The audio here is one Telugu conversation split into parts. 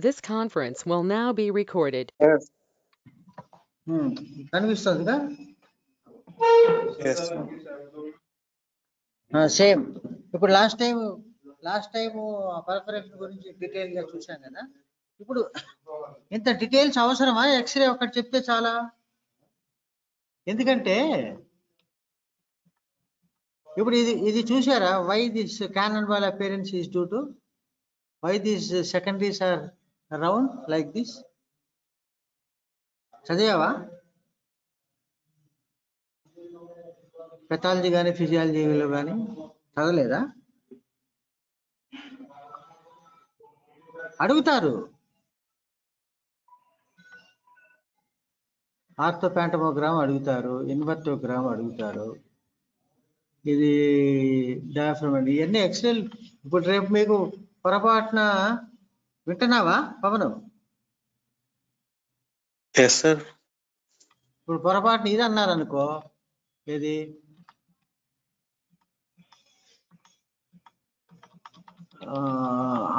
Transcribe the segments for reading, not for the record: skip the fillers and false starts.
This conference will now be recorded. కనిపిస్తుందిగా Yes. Same. ఇప్పుడు లాస్ట్ టైం పర్ఫరెన్స్ గురించి డీటెయిల్ గా చూసాం కదా. ఇప్పుడు ఇంత డీటెయిల్స్ అవసరమా? ఎక్స్రే ఒకటి చెప్తే చాలా. ఎందుకంటే ఇప్పుడు ఇది చూసారా? Why this cannon ball appearance is due to why this secondaries are round like this. చదివావా? పెథాలజీ కానీ ఫిజియాలజీలో కానీ చదవలేదా? అడుగుతారు. ఆర్థోపాంటమోగ్రామ్ అడుగుతారు, ఇన్వర్టోగ్రామ్ అడుగుతారు, ఇది డయాఫ్రమ్ అండి, ఇవన్నీ ఎక్స్రేల్. ఇప్పుడు రేపు మీకు పొరపాటున వింటున్నావా పవను? Yes sir. ఇప్పుడు పొరపాటున ఇది అన్నారు అనుకో, ఏది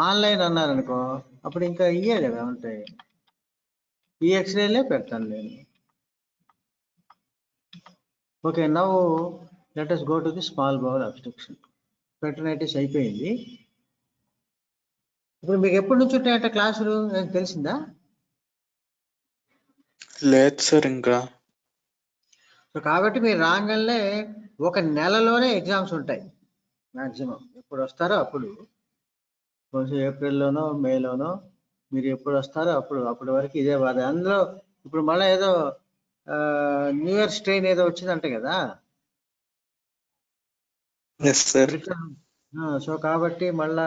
ఆన్లైన్ అన్నారు అనుకో, అప్పుడు ఇంకా ఇయ్యే కదా ఉంటాయి. ఈ ఎక్స్రేలే పెడతాను నేను. Okay, now let us go to the small bowel obstruction. పెటనైటిస్ అయిపోయింది. ఇప్పుడు మీకు ఎప్పటి నుంచి ఉంటాయంట క్లాసులు తెలిసిందా? లేదు సార్ ఇంకా. సో కాబట్టి మీరు రాగానే ఒక నెలలోనే ఎగ్జామ్స్ ఉంటాయి మ్యాక్సిమం. ఎప్పుడు వస్తారో అప్పుడు, కొంచెం ఏప్రిల్లోనో మేలోనో మీరు ఎప్పుడు వస్తారో అప్పటి వరకు ఇదే బాధ. అందులో ఇప్పుడు మళ్ళీ ఏదో న్యూ ఇయర్ స్ట్రెయిన్ ఏదో వచ్చిందంట కదా. Yes sir. సో కాబట్టి మళ్ళా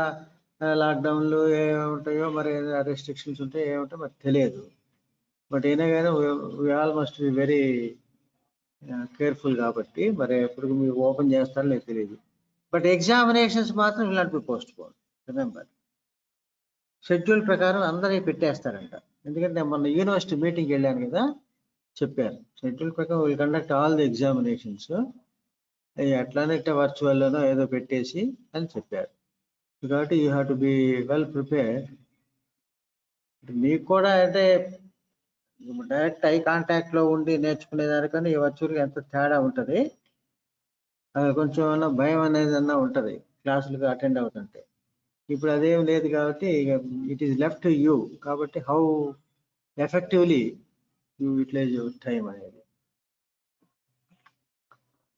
లాక్డౌన్లు ఏముంటాయో, మరి రెస్ట్రిక్షన్స్ ఉంటాయో ఏముంటాయో మరి తెలియదు. బట్ అయినా కానీ we all must be very careful. కాబట్టి మరి ఎప్పుడు మీరు ఓపెన్ చేస్తారో లేదు తెలియదు. బట్ ఎగ్జామినేషన్స్ మాత్రం ఇలాంటి పోస్ట్ పోన్. రిమెంబర్, షెడ్యూల్ ప్రకారం అందరూ పెట్టేస్తారంట. ఎందుకంటే మొన్న యూనివర్సిటీ మీటింగ్కి వెళ్ళాను కదా, చెప్పారు షెడ్యూల్ ప్రకారం will conduct all the examinations, అట్లానే వర్చువల్లోనో ఏదో పెట్టేసి అని చెప్పారు. కాబట్టి you have to be well prepared. మీకు కూడా అంటే డైరెక్ట్ ఐ కాంటాక్ట్లో ఉండి నేర్చుకునేదానికన్నా ఈ వర్చువల్గా ఎంత తేడా ఉంటుంది. కొంచెం అన్నా భయం అనేది అన్నా ఉంటుంది క్లాసులకు అటెండ్ అవుతుంటే. ఇప్పుడు అదేం లేదు కాబట్టి it is left to you. కాబట్టి how effectively you utilize your time అనేది.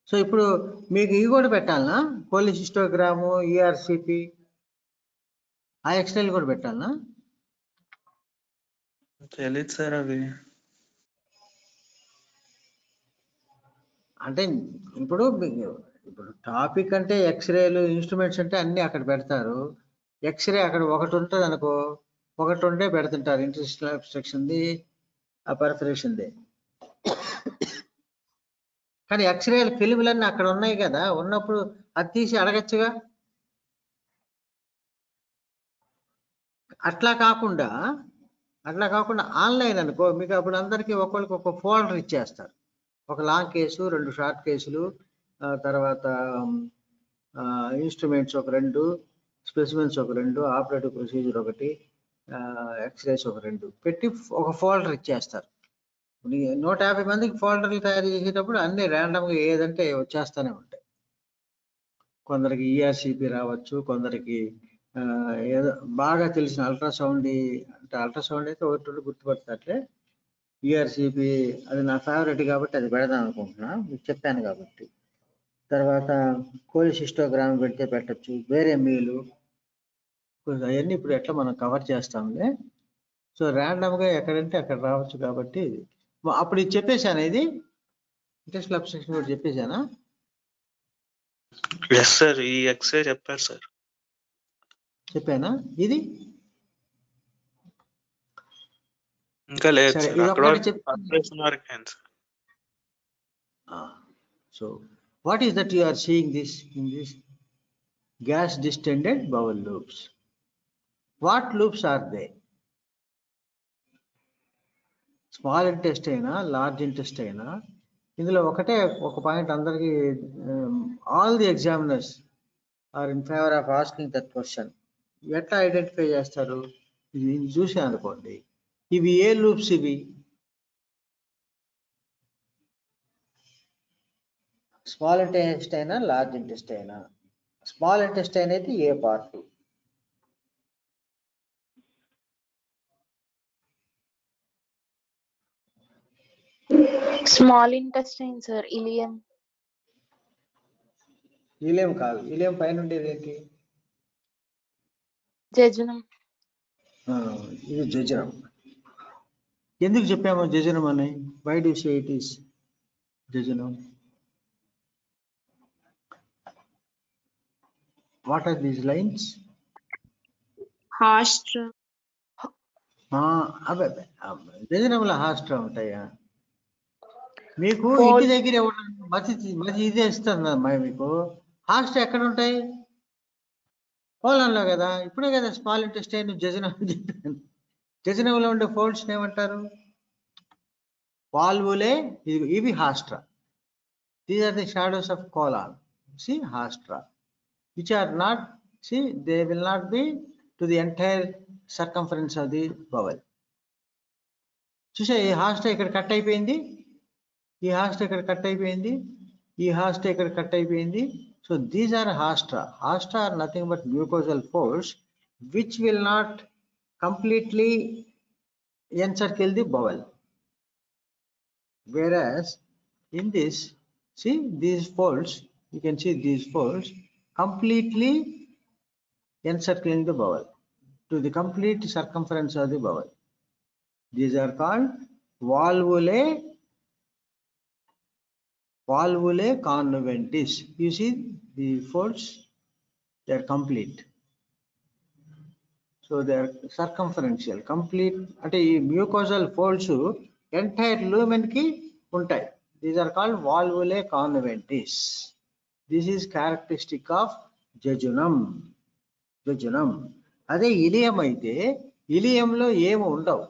సో ఇప్పుడు మీకు ఇవి కూడా పెట్టాలనా? కోలిసిస్టోగ్రాము, ఈఆర్సిపి, ఆ ఎక్స్రేలు కూడా పెట్టాలనా? తెలీదు సార్ అవి. అంటే ఇప్పుడు టాపిక్ అంటే ఎక్స్రేలు, ఇన్స్ట్రుమెంట్స్ అంటే అన్ని అక్కడ పెడతారు. ఎక్స్రే అక్కడ ఒకటి ఉంటుంది అనుకో, ఒకటి ఉంటే పెడుతుంటారు. ఇంటర్స్టిషియల్ అబ్స్ట్రక్షన్ది, ఆ పర్ఫరేషన్ది. కానీ ఎక్స్రేలు ఫిలిములన్నీ అక్కడ ఉన్నాయి కదా, ఉన్నప్పుడు అది తీసి అడగచ్చుగా. అట్లా కాకుండా ఆన్లైన్ అనుకో, మీకు అప్పుడు అందరికీ ఒకరికి ఒక ఫోల్డర్ ఇచ్చేస్తారు. ఒక లాంగ్ కేసు, 2 షార్ట్ కేసులు, తర్వాత ఇన్స్ట్రుమెంట్స్ ఒక 2, స్పెసిమెన్స్ ఒక 2, ఆపరేటివ్ ప్రొసీజర్ ఒకటి, ఎక్స్రేస్ ఒక 2 పెట్టి ఒక ఫోల్డర్ ఇచ్చేస్తారు. 150 మందికి ఫోల్డర్లు తయారు చేసేటప్పుడు అన్ని ర్యాండమ్గా ఏదంటే వచ్చేస్తూనే ఉంటాయి. కొందరికి ఈఆర్సిపి రావచ్చు, కొందరికి ఏదో బాగా తెలిసిన అల్ట్రాసౌండ్, అంటే అల్ట్రాసౌండ్ అయితే ఒకటి గుర్తుపడతాట్లే. ఈఆర్సిపి అది నా ఫేవరెట్ కాబట్టి అది పెడదాం అనుకుంటున్నా, మీకు చెప్పాను కాబట్టి. తర్వాత కోలిసిస్టోగ్రామ్ పెడితే పెట్టచ్చు, వేరే మీలు, అవన్నీ ఇప్పుడు ఎట్లా మనం కవర్ చేస్తాంలే. సో ర్యాండమ్గా ఎక్కడంటే అక్కడ రావచ్చు. కాబట్టి అప్పుడు ఇది చెప్పేశాను, ఇది ఇంటర్స్టిషియల్ అబ్స్ట్రక్షన్ కూడా చెప్పేశానా? ఎస్ సార్, ఈ ఎక్స్రే చెప్పారు సార్. చెప్పానా? ఇది ఇంకా లేదు సరే, సార్. ఇది అక్కడ ఒక్కటి వరకు. So what is that you are seeing this in this gas distended bowel loops? What loops are they? Small intestine అయినా, లార్జ్ ఇంటెస్ట్ అయినా, ఇందులో ఒకటే ఒక పాయింట్ అందరికీ, all the examiners are in favour of asking that question. ఎట్లా ఐడెంటిఫై చేస్తారు? ఇది చూసా అనుకోండి, ఇవి ఏ లూప్స్ ఇవి? స్మాల్ ఇంటెస్టైనా లార్జ్ ఇంటెస్టైనా? స్మాల్ ఇంటెస్టైన్ అయితే ఏ part? Small intestine sir, ileum. Ileum కాదు, ఇలియం పైన ఉండేది ఏంటి? జజనం. ఇది జజనం. ఎందుకు చెప్పాము జజనం అని? Why do say it is jejunum? What are these lines? Haustra. జజనంలో హాస్ట్రా ఉంటాయా? మీకు Fold. ఇంటి దగ్గర మతి ఇదే ఇస్తుందమ్మా. మీకు హాస్ట్రా ఎక్కడ ఉంటాయి? కోలంలో కదా. ఇప్పుడే కదా స్మాల్ ఇంటెస్టైన్ జజనం చెప్పాను. జజనంలో ఉండే ఫోల్డ్స్ ఏమంటారు? వాల్వులే. ఇవి haustra. These are the shadows of colon. See haustra which are not, see, they will not be to the entire circumference of the vowel. చూసా, ఈ హాస్ట్రా ఇక్కడ కట్ అయిపోయింది, ఈ హాస్ట్రా ఇక్కడ కట్ అయిపోయింది, ఈ హాస్ట్రా ఇక్కడ కట్ అయిపోయింది. So these are haustra. Haustra are nothing but mucosal folds which will not completely encircle the vowel. Whereas in this, see these folds, you can see these folds completely encircling the vowel to the complete circumference of the vowel. These are called valvulae conjunctis. You see the folds, they are complete. So they are circumferential, complete. అంటే ఈ mucosal folds entire lumen కి ఉంటాయి. These are called valvulae conjunctis. This is characteristic of జజనం. జజనం. అదే ఇలియం అయితే ఇలియంలో ఏమి ఉండవు.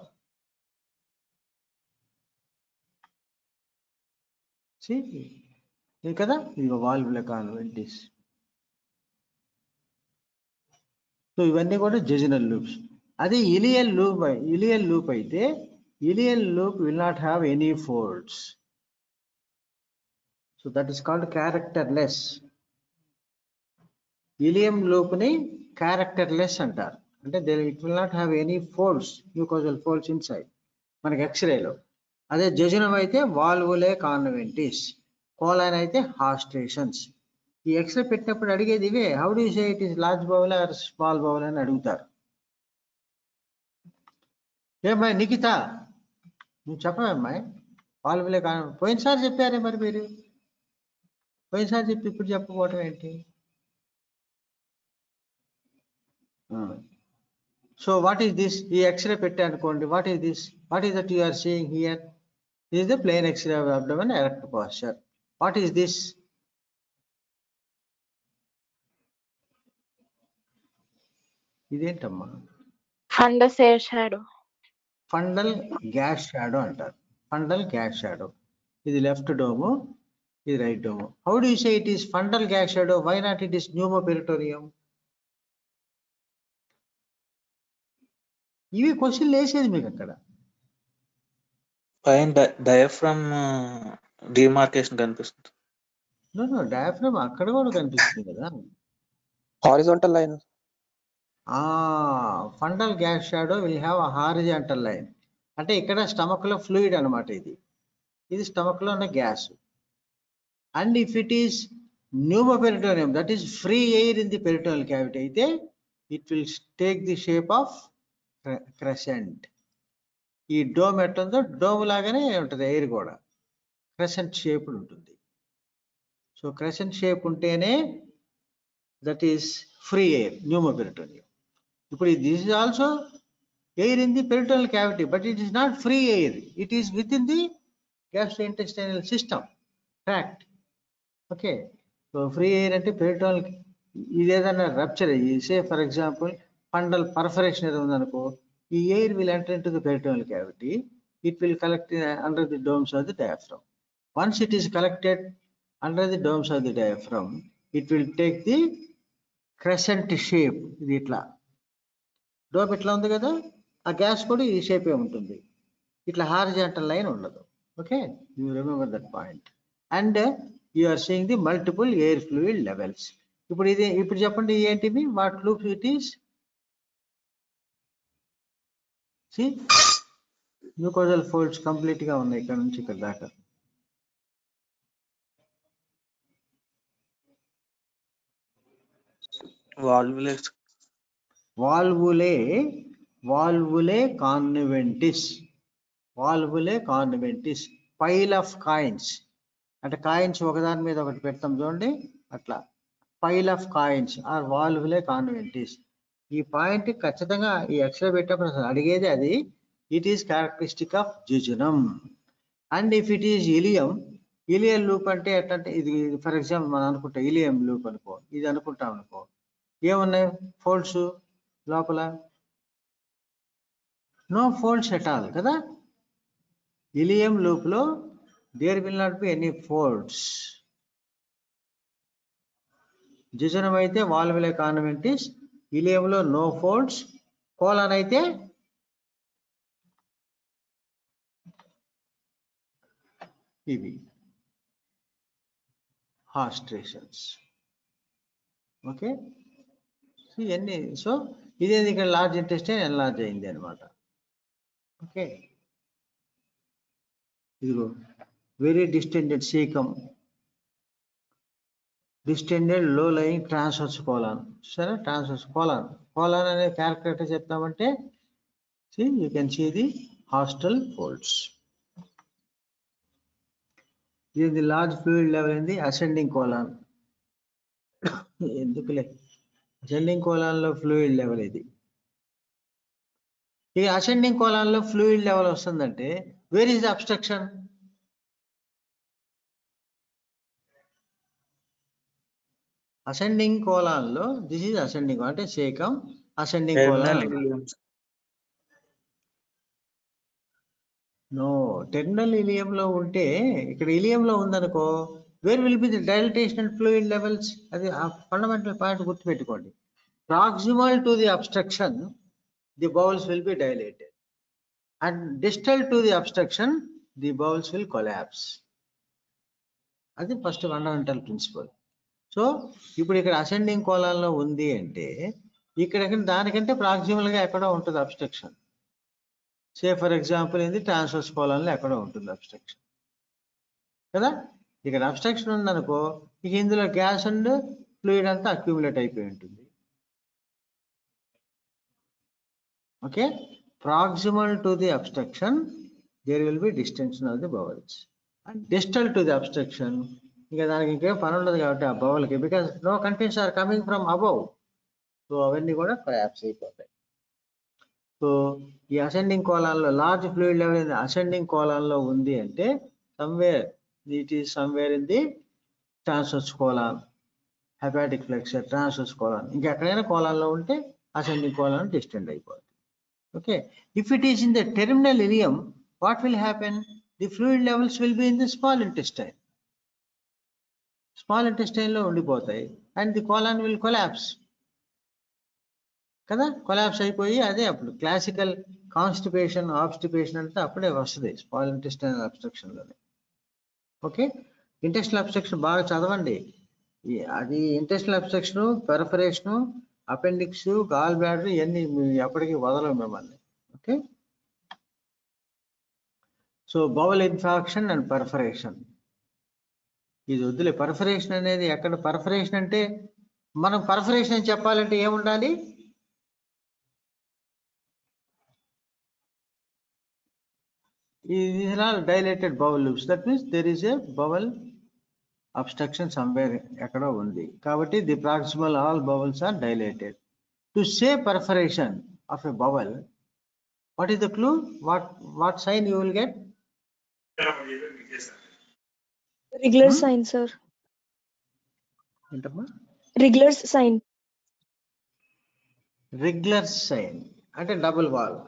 ఇది కదా, ఇది వాల్వులే కాన్వెంటిస్. సో ఇవన్నీ కూడా జజనల్ లూప్స్. అదే ఇలియల్ లూప్ అయితే ileal loop will not have any folds. So that is called characterless. Ileum loop ని క్యారెక్టర్లెస్ అంటారు. అంటే it will not have any folds, mucosal folds inside మనకి ఎక్స్రేలో. అదే జజనం అయితే వాల్వులే కాన్వెంటిస్, కోలాన్ అయితే హాస్ట్రేషన్స్. ఈ ఎక్స్రే పెట్టినప్పుడు అడిగేది ఇవే. How do you say it is large bowel or small bowel అని అడుగుతారు. ఏమ్మాయి నిఖిత, నువ్వు చెప్పమమ్మాయి వాల్వులే పోయినసారి చెప్పారే మరి మీరు. పోయినసారి చెప్పి ఇప్పుడు చెప్పకపోవటం ఏంటి? So what is this? ఈ ఎక్స్రే పెట్టా అనుకోండి. What is this? What is that you are seeing here? This is the plain X-ray of abdomen, erect posture. What is this? ఇదేంటమ్మా? Fundus air shadow. Fundal gas shadow అంటారు. Fundal gas shadow. ఇది లెఫ్ట్ డోము, ఇది right dome. How do you say it is fundal gas shadow? Why not it is pneumoperitoneum? ఇవి క్వశ్చన్లు వేసేది మీకు అక్కడ. పైన డయాఫ్రమ్ డిమార్కేషన్ కనిపిస్తుంది. నో డయాఫ్రమ్ అక్కడ కూడా కనిపిస్తుంది కదా. Horizontal line. ఫండల్ gas shadow will have a horizontal line. అంటే ఇక్కడ స్టమక్ లో ఫ్లూయిడ్ అనమాట. ఇది స్టమక్ లో ఉన్న gas. And if it is pneumoperitoneum, that is free air in the peritoneal cavity, అయితే it will take the shape of crescent. ఈ డోమ్ ఎట్లుందో డోమ్ లాగానే ఉంటుంది ఎయిర్ కూడా, క్రెసెంట్ షేప్ ఉంటుంది. సో క్రెసెంట్ షేప్ ఉంటేనే that is free air, pneumoperitoneum. ఇప్పుడు this is also air in the peritoneal cavity, but it is not free air, it is within the gastrointestinal system tract. Okay, so free air అంటే పెరిటోనల్. ఇది ఏదైనా రప్చర్ అయ్యి, say for example fundal perforation ఏదో ఉందనుకో, ఈ air will enter into the peritoneal cavity, it will collect under the domes of the diaphragm. Once it is collected under the domes of the diaphragm, it will take the crescent shape. ఇది ఇట్లా డోమ్ ఇట్లా ఉంది కదా, ఆ గ్యాస్ కూడా ఈ షేపే ఉంటుంది, ఇట్లా హారిజాంటల్ లైన్ ఉండదు. Okay, you remember that point. And you are seeing the multiple air fluid levels. ఇప్పుడు చెప్పండి ఏంటివి, what loop it is? See mucosal folds complete గా ఉన్నాయి ఇక్కడ నుంచి ఇక్కడ దాకా. Valvulae conniventes. Pile of coins, అంటే కాయిన్స్ ఒకదాని మీద ఒకటి పెడతాం చూడండి, అట్లా pile of coins are valvulae conniventes. ఈ పాయింట్ ఖచ్చితంగా ఈ ఎక్స్రే పెట్టినప్పుడు అడిగేది అది. It is characteristic of జిజునం. And if it is ileal loop అంటే ఎట్లంటే, ఇది ఫర్ ఎగ్జాంపుల్ మనం అనుకుంటాం ఇలియం లూప్ అనుకో, ఇది అనుకుంటాం అనుకో, ఏమున్నాయి ఫోల్డ్స్ లోపల? నో ఫోల్డ్స్ ఎట్ ఆల్ కదా. ఇలియం లూప్ లో there will not be any folds. Jejunum అయితే వాల్వులే కాన్వెంటిస్, ఇలియంలో నో ఫోల్డ్స్, కోలాన్ అయితే ఇవి హాస్ట్రేషన్స్. ఓకే, ఇవన్నీ. సో ఇదేది ఇక్కడ లార్జ్ ఇంటెస్టైన్ ఎన్లార్జ్ అయింది అనమాట. ఓకే, ఇదిగో very distended caecum, distended low lying transverse colon. సరే, ట్రాన్స్వర్స్ కోలాన్ అనే క్యారెక్టర్ చెప్తామంటే you can see the haustral folds. ఇది లార్జ్ ఫ్లూయిడ్ లెవెల్ ఏంది, అసెండింగ్ కోలాన్. ఎందుకులే, అసెండింగ్ కోలాన్ లో ఫ్లూయిడ్ లెవెల్ ఇది. ఈ అసెండింగ్ కోలాన్ లో ఫ్లూయిడ్ లెవెల్ వస్తుందంటే where is the obstruction? Ascending colon లో దిస్ ఈజ్ అసెండింగ్ అంటే caecum ascending colon. No, terminal ఇలియంలో ఉంటే, ఇక్కడ ఇలియంలో ఉందనుకో, where will be the dilatation and fluid levels? అది ఆ ఫండమెంటల్ పాయింట్ గుర్తుపెట్టుకోండి. Proximal to the obstruction the bowels will be dilated, and distal to the obstruction the bowels will collapse. అది ఫస్ట్ ఫండమెంటల్ ప్రిన్సిపల్. సో ఇప్పుడు ఇక్కడ అసెండింగ్ కోలాన్లో ఉంది అంటే ఇక్కడ దానికంటే ప్రాక్సిమల్ గా ఎక్కడో ఉంటుంది అబ్స్ట్రక్షన్. సే ఫర్ ఎగ్జాంపుల్ ఇది ట్రాన్స్వర్స్ కోలాన్లో ఎక్కడో ఉంటుంది అబ్స్ట్రక్షన్ కదా. ఇక్కడ అబ్స్ట్రక్షన్ ఉందనుకో, ఇక ఇందులో గ్యాస్ అండ్ ఫ్లూయిడ్ అంతా అక్యూములేట్ అయిపోయి ఉంటుంది. Okay, proximal to the obstruction there will be distension of the bowels, and distal to the obstruction ఇంకా దానికి ఇంకేం పని ఉండదు కాబట్టి ఆ బవల్కి, because no contents are coming from above, so అవన్నీ కూడా కొలాప్స్ అయిపోతాయి. సో ఈ అసెండింగ్ కోలాన్లో లార్జ్ ఫ్లూయిడ్ లెవెల్ అసెండింగ్ కోలాన్లో ఉంది అంటే somewhere it is somewhere in the transverse colon, hepatic flexor, transverse colon. ఇంకెక్కడైనా కోలాన్లో ఉంటే అసెండింగ్ కోలాన్ డిస్టెండ్ అయిపోతుంది. Okay, if it is in the terminal ileum, what will happen? The fluid levels will be in the small intestine. Small intestine లో ఉండిపోతాయి and the colon will collapse కదా. కొలాప్స్ అయిపోయి అదే అప్పుడు క్లాసికల్ కాన్స్టిపేషన్ ఆబ్స్టిపేషన్ అంతా అప్పుడే వస్తుంది స్మాల్ ఇంటెస్టైనల్ అబ్స్ట్రక్షన్ లోనే. ఓకే, ఇంటెస్టల్ అబ్స్ట్రక్షన్ బాగా చదవండి. అది intestinal abstraction, పెర్ఫరేషన్, appendix, gall bladder ఇవన్నీ ఎప్పటికీ వదలవు మిమ్మల్ని. Okay, so bowl infarction and perforation ఇది వద్దులే. పర్ఫరేషన్ అనేది ఎక్కడ? పర్ఫరేషన్ అంటే మనం పర్ఫరేషన్ చెప్పాలంటే ఏముండాలి? These are all dilated bowel loops. That means there is a bowel obstruction somewhere ekkada undi. Kabatti the proximal all bowels are dilated. To say perforation of a bowel, what is the clue? What sign you will get? Wriggler's sign, sir. Entama? Wriggler's sign. Wriggler's sign అంటే డబుల్ వాల్.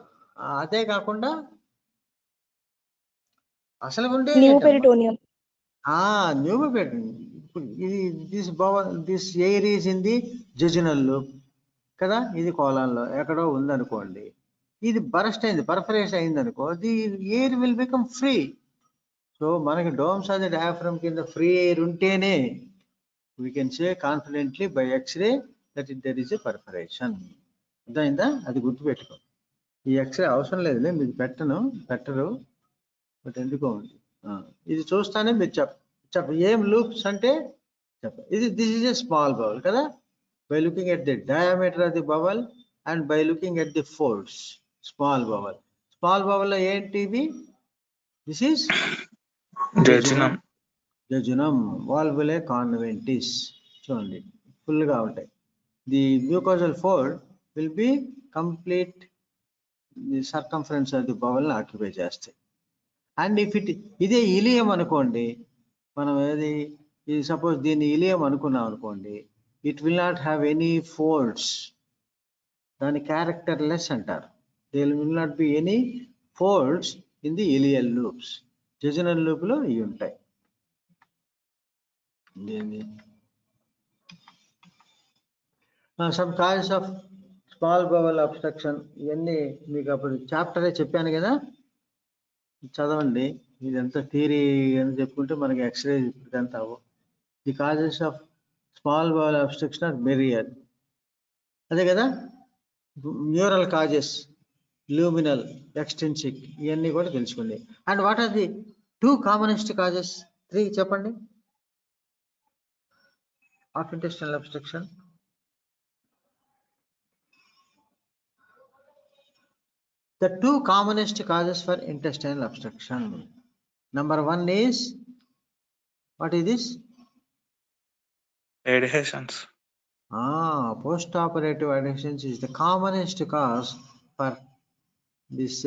అదే కాకుండా అసలు ఉండే Pneumoperitoneum. న్యూమోపెరిటోనియం. ఇది this air is in the jejunal loop కదా, ఇది కోలాన్లో ఎక్కడో ఉందనుకోండి. ఇది బరస్ట్ అయింది, పర్ఫరేట్ అయింది అనుకో, the air will become free. So మనకి డోమ్స్ ఆఫ్ ది డయాఫ్రమ్ కింద ఫ్రీ ఎయిర్ ఉంటేనే we can say confidently by x-ray that there is a perforation. అర్థమైందా? అది గుర్తుపెట్టుకో. ఈ ఎక్స్రే అవసరం లేదులే, మీకు పెట్టరు, బట్ ఎందుకో ఉంది. ఇది చూస్తానే మీరు చెప్ప ఏం లూప్స్ అంటే చెప్ప. This is a small bubble కదా, by looking at the diameter of the bubble and by looking at the folds. Small bubble లో ఏంటి ఇది? This is jejunum, valvulae conniventes. చూడండి ఫుల్ గా ఉంటాయి. The mucosal fold will be complete the circumference of the bubble ని ఆక్యుపై చేస్తాయి. అండ్ ఇఫ్ ఇదే ఇలియం అనుకోండి, మనం ఏది సపోజ్ దీన్ని ఇలియం అనుకున్నాం అనుకోండి, it will not have any folds. దాని క్యారెక్టర్లెస్ అంటారు. There will not be any folds in the ileal loops. Jejunal loop లో ఇవి ఉంటాయి. Some causes of small bowel obstruction, ఇవన్నీ మీకు అప్పుడు చాప్టరే చెప్పాను కదా, చదవండి. ఇదంతా థియరీ అని చెప్పుకుంటే మనకి ఎక్స్రే ఇదంతా అవ్వ. The causes of small bowel obstruction are myriad, అదే కదా. న్యూరల్ కాజెస్, లూమినల్, ఎక్స్టెన్సిక్, ఇవన్నీ కూడా తెలుసుకోండి. And what are the 2 commonest causes? 3 చెప్పండి of intestinal obstruction. The 2 commonest causes for intestinal obstruction. Number 1 is, what is this? Adhesions. Post-operative adhesions is the commonest cause for this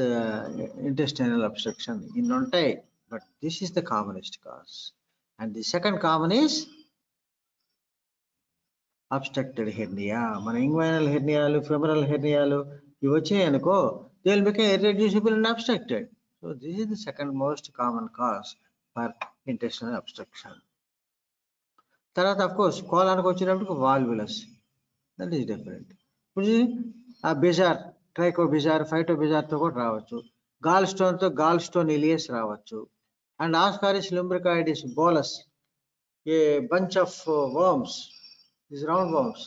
intestinal obstruction. In ఉంటాయి, but this is the commonest cause. And the second common is obstructed hernia. మన inguinal herniaలు, femoral herniaలు ఇవి వచ్చాయి అనుకో, they will become irreducible and obstructed. So this is the second most common cause for intestinal obstruction. తర్వాత of course కోలానికి వచ్చినప్పుడు వాల్వులస్, దట్ ఈస్ డిఫరెంట్. ఇప్పుడు ఆ బిజార్, ట్రైకో బిజార్, ఫైటో బిజార్తో కూడా రావచ్చు. గాల్ స్టోన్తో గాల్ స్టోన్ ఇలియస్ రావచ్చు. And ascaris lumbricoides bolus, a bunch of worms, these round worms,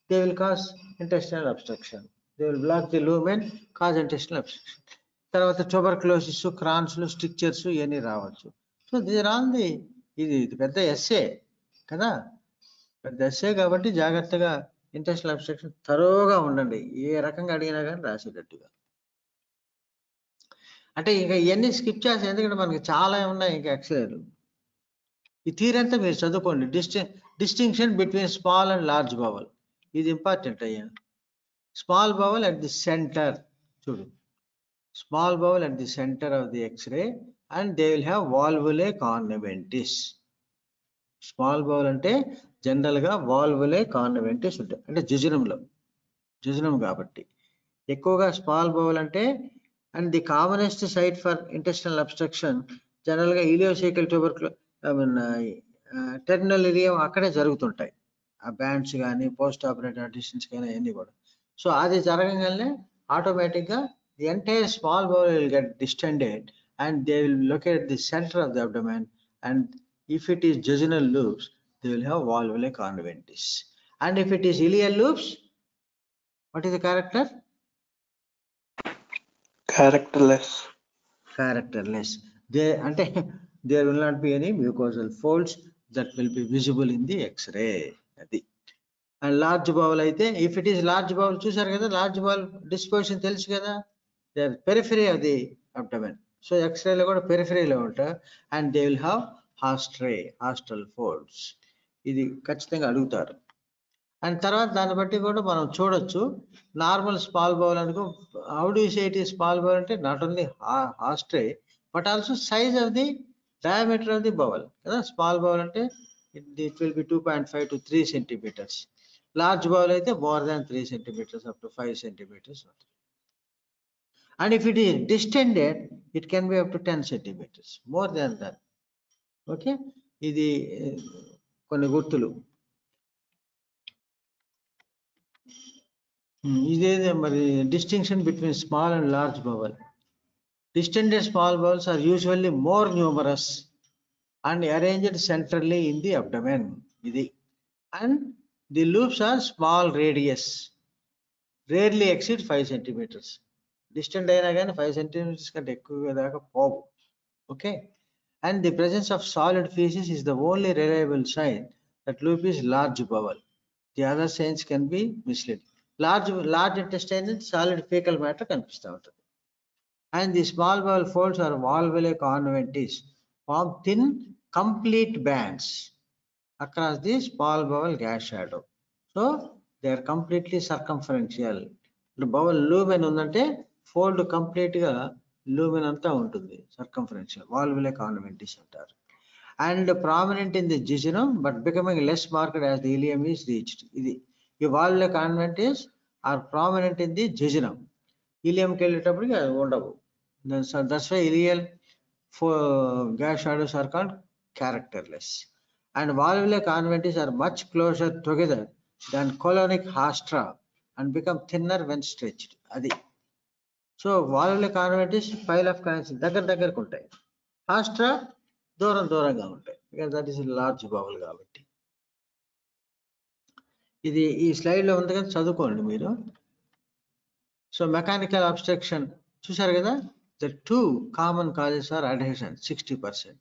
they will cause intestinal obstruction. They will block the lumen, cause intestinal obstruction. తర్వాత ట్యూబర్క్లోసిస్, క్రాన్స్లు, స్ట్రిక్చర్స్ ఇవన్నీ రావచ్చు. సో దీస్ ఆల్ ది, ఇది పెద్ద ఎస్సే కదా, పెద్ద ఎస్సే కాబట్టి జాగ్రత్తగా ఇంటెస్టినల్ అబ్స్ట్రక్షన్ తరోగా ఉండండి. ఏ రకంగా అడిగినా కానీ రాసేటట్టుగా. అంటే ఇంకా ఇవన్నీ స్కిప్ చేస్తాయి, ఎందుకంటే మనకి చాలా ఉన్నాయి ఇంకా ఎక్స్రేలు. ఈ థియరీ అంతా మీరు చదువుకోండి. Distinction between small and large bowel, ఇది ఇంపార్టెంట్ అయ్యా. Small bowel at the centre, చూడు, small bowel at the centre of the X-ray and they will have valvulae conniventes. Small bowel అంటే జనరల్ గా వాల్వులే కాన్వెంటిస్ ఉంటాయి, అంటే జుజునం కాబట్టి ఎక్కువగా స్మాల్ బవల్ అంటే. And the commonest site for intestinal obstruction general గా ఇలియోసైకల్ ట్యూబర్క్లో, టెర్మినల్ ఇలియం అక్కడే జరుగుతుంటాయి. ఆ బ్యాండ్స్ కానీ, పోస్ట్ ఆపరేటివ్ అడిషన్స్ కానీ అన్నీ కూడా. సో అది జరగగానే ఆటోమేటిక్ గా the entire small bowel will get distended and they will locate the centre of the abdomen. And if it is jejunal loops, they will have valvular conventis. And if it is ileal loops, what is the character? Characterless. There will not be any mucosal folds that will be visible in the X-ray. And large bowel అయితే, if it is large bowel, చూసారు కదా, large bowel disposition తెలుసు కదా, they are periphery of the abdomen. So X-ray లో కూడా periphery లో ఉంటాయి. And they will have hostel folds. ఇది ఖచ్చితంగా అడుగుతారు. అండ్ తర్వాత దాన్ని బట్టి కూడా మనం చూడొచ్చు. నార్మల్ స్మాల్ బౌల్ అనుకో, how do you say it is small bowel అంటే not only haustra but also size of the diameter of the bowel కదా. స్మాల్ బౌల్ అంటే it will be 2.5 to 3 centimeters. Large bowel అయితే more than 3 centimeters up to 5 centimeters. And if it is distended, it can be up to 10 centimeters, more than that. Okay, ఇది కొన్ని గుర్తులు. ఇదేదే మరి distinction between small and large bowel. Distended small bowels are usually more numerous and arranged centrally in the abdomen. And the loops are small radius, rarely exceed 5 centimeters. Distant అయినా కానీ 5 centimeters కంటే ఎక్కువ దాకా పోవు. Okay. And the presence of solid feces is the only reliable sign that loop is large bowel. The other signs can be misleading. Large intestine solid fecal matter కనిపిస్తూ ఉంటుంది. And the small bowel folds or valvulae conventis form thin complete bands across the small bowel gas shadow. So they are completely circumferential. Bowel lumen ఉందంటే fold complete గా lumen అంతా ఉంటుంది, circumferential, valvulae conventis అంటారు. And prominent in the jejunum but becoming less marked as the ileum is reached. ఇది ఈ valvulae conventis are prominent in the jejunum. ఇలియంకి వెళ్ళేటప్పటికి అది ఉండవు. That's why ileal gas shadows are called characterless. And valvulae conventis are much closer together than colonic haustra and become thinner when stretched. అది so valvulae conventis pile of coins దగ్గరకు ఉంటాయి, haustra దూరంగా ఉంటాయి, because that is large bowel కాబట్టి. ఇది ఈ స్లైడ్ లో ఉంది కదా, చదువుకోండి మీరు. సో మెకానికల్ అబ్స్ట్రక్షన్ చూసారు కదా. The two common causes are adhesion 60%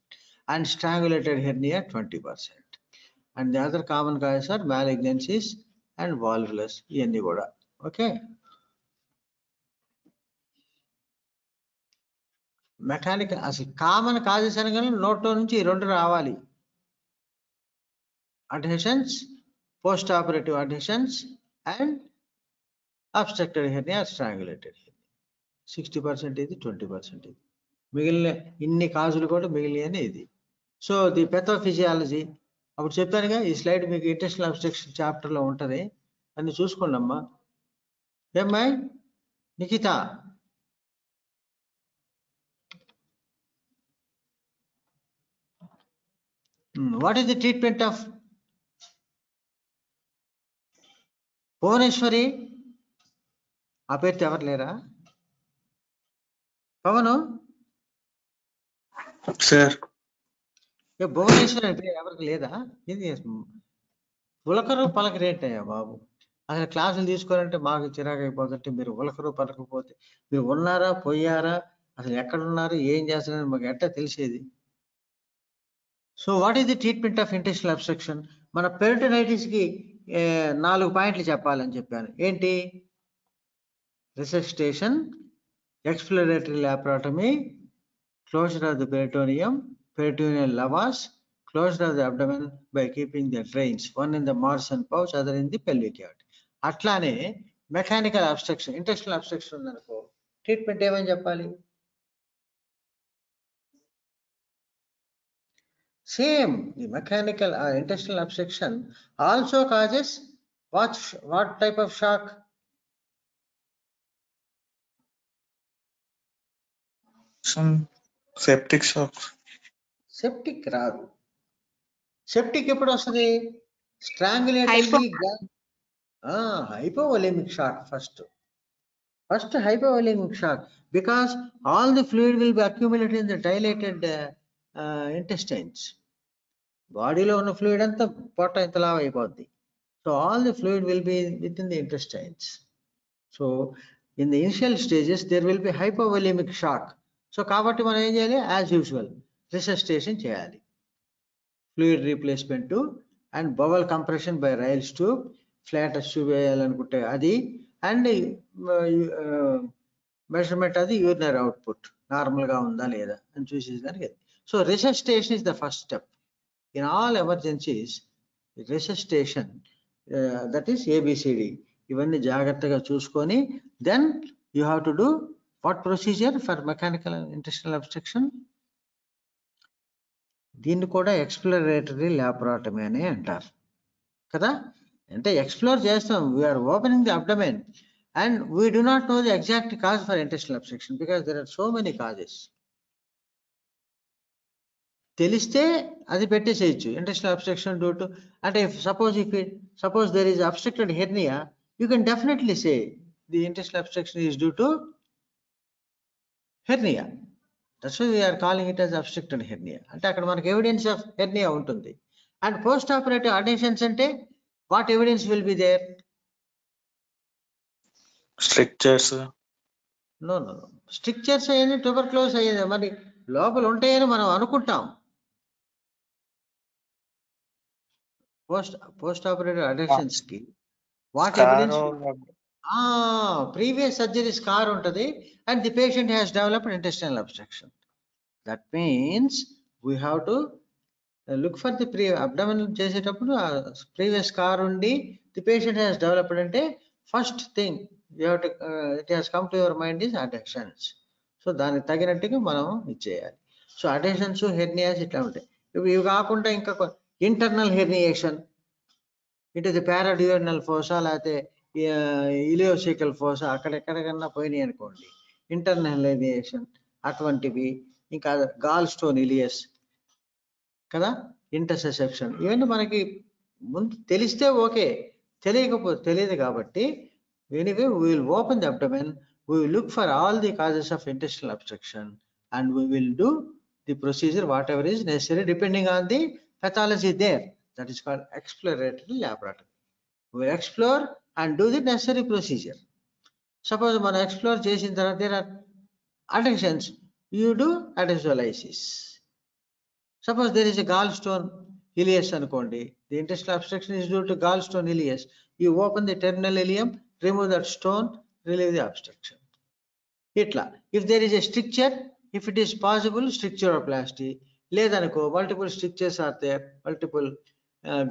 and strangulated hernia 20%. And the other common causes are malignancies and volvulus. ఇవన్నీ కూడా ఓకే. మెకానికల్ అసలు కామన్ కాజెస్ అనగానే నోట్లో నుంచి ఈ రెండు రావాలి. Adhesions, post operative adhesions and obstructed hernia, strangulated hernia. 60% ఇది, 20% ఇది. మిగిలిన ఇన్ని కాజులు కూడా మిగిలిన ఇది. సో ది పెథోఫిజియాలజీ అప్పుడు చెప్పానుగా, ఈ స్లైడ్ మీకు ఇంటెస్టినల్ అబ్స్ట్రక్షన్ చాప్టర్లో ఉంటుంది, అన్ని చూసుకోండి అమ్మా. ఏమ్మాయి Nikhita, what is the treatment of Bhuvaneshwari? ఆ పేరుతో ఎవరు లేరా? పవను సార్, భువనేశ్వరి అంటే ఎవరికి లేదా? ఇది ఉలకరు పలకరేంటయ్యా బాబు, అసలు క్లాసులు తీసుకోవాలంటే మాకు చిరాకు అయిపోతుంటే మీరు ఉలకరు పలకపోతే మీరు ఉన్నారా పోయారా, అసలు ఎక్కడున్నారు ఏం చేస్తున్నారని మాకు ఎట్టా తెలిసేది? So what is the treatment of intestinal obstruction? మన పెరిటోనైటిస్ కి 4 పాయింట్లు చెప్పాలని చెప్పాను. ఏంటి? Resuscitation, exploratory laparotomy, closure of the peritoneum, peritoneal lavas, closure of the abdomen by keeping the drains, one in the Morrison pouch, other in the pelvic cavity. అట్లానే మెకానికల్ అబ్స్ట్రక్షన్, ఇంటెస్టినల్ అబ్స్ట్రక్షన్ ఉందనుకో, ట్రీట్మెంట్ ఏమని చెప్పాలి? Same. The mechanical intestinal obstruction also causes what type of shock? some septic shock. Septic రాదు. సెప్టిక్ ఎప్పుడు వస్తుంది? స్ట్రాంగులేటరీ hypovolemic shock first hypovolemic shock, because all the fluid will be accumulated in the dilated intestines. బాడీలో ఉన్న ఫ్లూయిడ్ అంతా పొట్ట ఇంతలా అయిపోద్ది. So all the fluid will be within the intestines. So in the initial stages there will be hypovolaemic shock. So కాబట్టి మనం ఏం చేయాలి? యాజ్ యూజువల్ రిసెసిటేషన్ చేయాలి, fluid replacement and bowel compression by Ryle's tube, flatus tube వేయాలనుకుంటే అది, అండ్ మెజర్మెంట్ అది యూరినరీ అవుట్పుట్ నార్మల్గా ఉందా లేదా అని చూసేదానికి. So resuscitation is the first step in all emergencies. Resuscitation, that is ABCD, ఇవన్నీ జాగ్రత్తగా చూసుకొని then you have to do what procedure for mechanical and intestinal obstruction? దీన్ని కూడా ఎక్స్ప్లోరేటరీ లాప్రాటమీ అని అంటారు కదా. అంటే ఎక్స్ప్లోర్ చేస్తాం, we are opening the abdomen and we do not know the exact cause for intestinal obstruction because there are so many causes. తెలిస్తే అది పెట్టేసేయచ్చు ఇంటెస్టినల్ అబ్స్ట్రక్షన్ డ్యూ టు, అంటే suppose there is obstructed hernia, you can definitely say the intestinal obstruction is due to hernia. That's why we are calling it as obstructed hernia. అంటే అక్కడ మనకి ఎవిడెన్స్ ఆఫ్ హెర్నియా ఉంటుంది. అండ్ పోస్ట్ ఆపరేటివ్ అడెషన్స్ అంటే what evidence will be there? Structures. No no no, strictures అయ్యేది ట్యూబర్క్లోస్ అయ్యేది మరి లోపల ఉంటాయని మనం అనుకుంటాం. పోస్ట్ ఆపరేటివ్ అడెషన్స్ కి what evidence? Previous surgery scar ఉంటుంది and the patient has developed intestinal obstruction. That means we have to look for the abdomen చేసేటప్పుడు ప్రీవియస్ స్కార్ ఉండి ది పేషెంట్ హ్యాస్ డెవలప్డ్ అంటే first thing it has come to your mind is adhesions. So దానికి తగినట్టుగా మనం ఇచ్చేయాలి. సో అడెషన్స్ హెర్నియాస్ ఇట్లా ఉంటాయి. ఇవి కాకుండా ఇంకా ఇంటర్నల్ హెర్నియేషన్ ఇటు ది పారాడ్యూరనల్ ఫోసా లేకపోతే ఇలియోసికల్ ఫోసా అక్కడెక్కడికన్నా పోయినాయి అనుకోండి, ఇంటర్నల్ హెర్నియేషన్ అటువంటివి. ఇంకా గాల్ స్టోన్ ఇలియస్ కదా, ఇంటర్సెప్షన్, ఇవన్నీ మనకి ముందు తెలిస్తే ఓకే, తెలియదు కాబట్టి anyway we will open the abdomen, we will look for all the causes of intestinal obstruction and we will do the procedure whatever is necessary depending on the pathology there. That is called exploratory laparoscopy. We will explore and do the necessary procedure. Suppose మనం explore చేసిన తర్వాత there are adhesions, you do adhesiolysis. Suppose there is a gallstone ileus అనుకోండి, the intestinal obstruction is due to gallstone ileus, you open the terminal ileum, remove that stone, relieve the obstruction. Itla if there is a stricture, if it is possible stricturoplasty, లేదనుకో multiple strictures are there, multiple